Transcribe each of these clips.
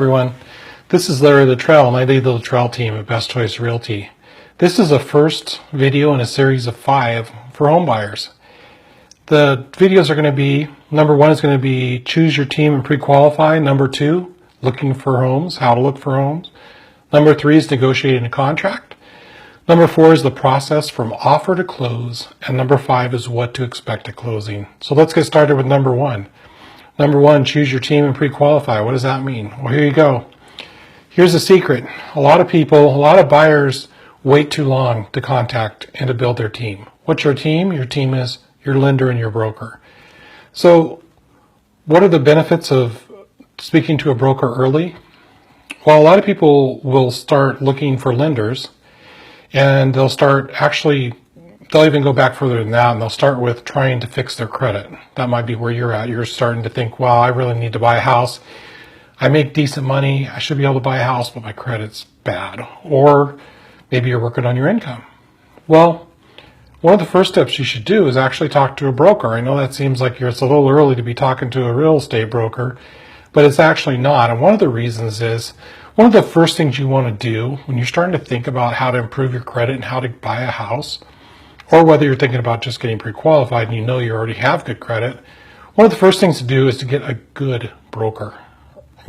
everyone. This is Larry the Trail, and I lead the Trail team at Best Choice Realty. This is the first video in a series of 5 for home buyers. The videos are going to be, number 1 is going to be choose your team and pre-qualify. Number 2, looking for homes, how to look for homes. Number 3 is negotiating a contract. Number 4 is the process from offer to close. And number 5 is what to expect at closing. So let's get started with number 1. Number 1, choose your team and pre-qualify. What does that mean? Well, here you go. Here's the secret. A lot of buyers wait too long to contact and to build their team. What's your team? Your team is your lender and your broker. So what are the benefits of speaking to a broker early? Well, a lot of people will start looking for lenders, and they'll even go back further than that, and they'll start with trying to fix their credit. That might be where you're at. You're starting to think, well, I really need to buy a house. I make decent money. I should be able to buy a house, but my credit's bad. Or maybe you're working on your income. Well, one of the first steps you should do is actually talk to a broker. I know that seems like it's a little early to be talking to a real estate broker, but it's actually not. And one of the reasons is, one of the first things you want to do when you're starting to think about how to improve your credit and how to buy a house, or whether you're thinking about just getting pre-qualified and you know you already have good credit, one of the first things to do is to get a good broker, a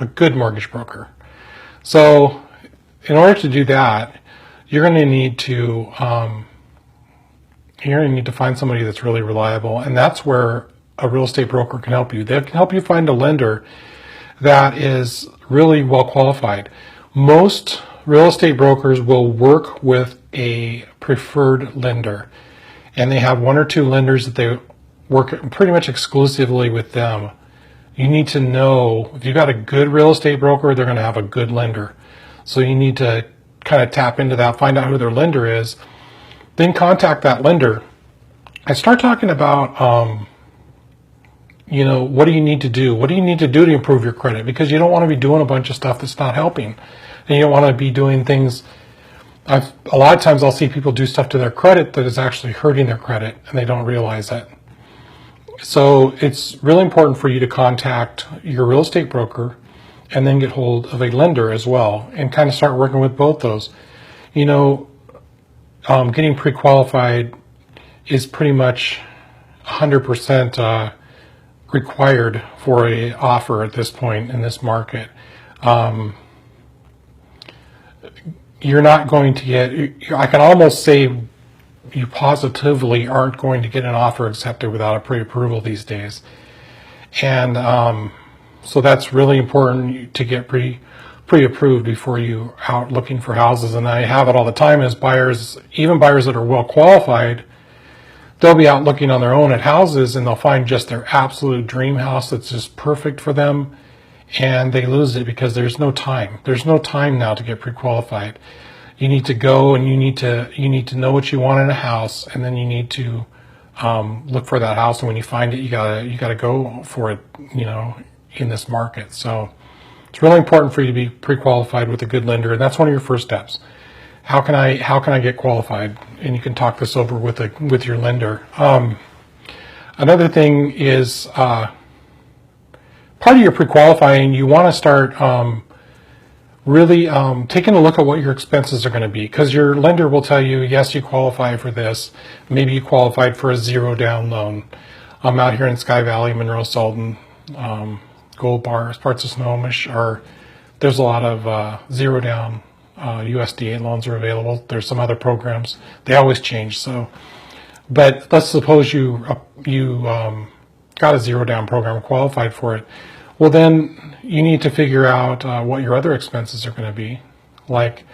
good mortgage broker. So in order to do that, you're going to need to find somebody that's really reliable, and that's where a real estate broker can help you. They can help you find a lender that is really well qualified. Most real estate brokers will work with a preferred lender, and they have 1 or 2 lenders that they work pretty much exclusively with them. You need to know, if you've got a good real estate broker, they're going to have a good lender. So you need to kind of tap into that, find out who their lender is, then contact that lender and start talking about, what do you need to do? What do you need to do to improve your credit? Because you don't want to be doing a bunch of stuff that's not helping. And you don't want to be doing things. A lot of times I'll see people do stuff to their credit that is actually hurting their credit, and they don't realize it. So it's really important for you to contact your real estate broker and then get hold of a lender as well, and kind of start working with both those. Getting pre-qualified is pretty much 100% required for an offer at this point in this market. You're not going to get, I can almost say you positively aren't going to get an offer accepted without a pre-approval these days. And so that's really important to get pre-approved before you out looking for houses. And I have it all the time as buyers, even buyers that are well qualified, they'll be out looking on their own at houses, and they'll find just their absolute dream house that's just perfect for them, and they lose it because there's no time. There's no time now to get pre-qualified. You need to go and you need to know what you want in a house, and then you need to look for that house. And when you find it, you gotta go for it. In this market. So it's really important for you to be pre-qualified with a good lender, and that's one of your first steps. How can I get qualified? And you can talk this over with your lender. Another thing is part of your pre-qualifying, you want to start really taking a look at what your expenses are going to be, because your lender will tell you, yes, you qualify for this. Maybe you qualified for a 0 down loan. I'm out here in Sky Valley, Monroe, Sultan, Gold Bars, parts of Snohomish, there's a lot of 0 down USDA loans are available. There's some other programs. They always change. So, but let's suppose you got a 0 down program, qualified for it. Well, then you need to figure out what your other expenses are going to be. Like,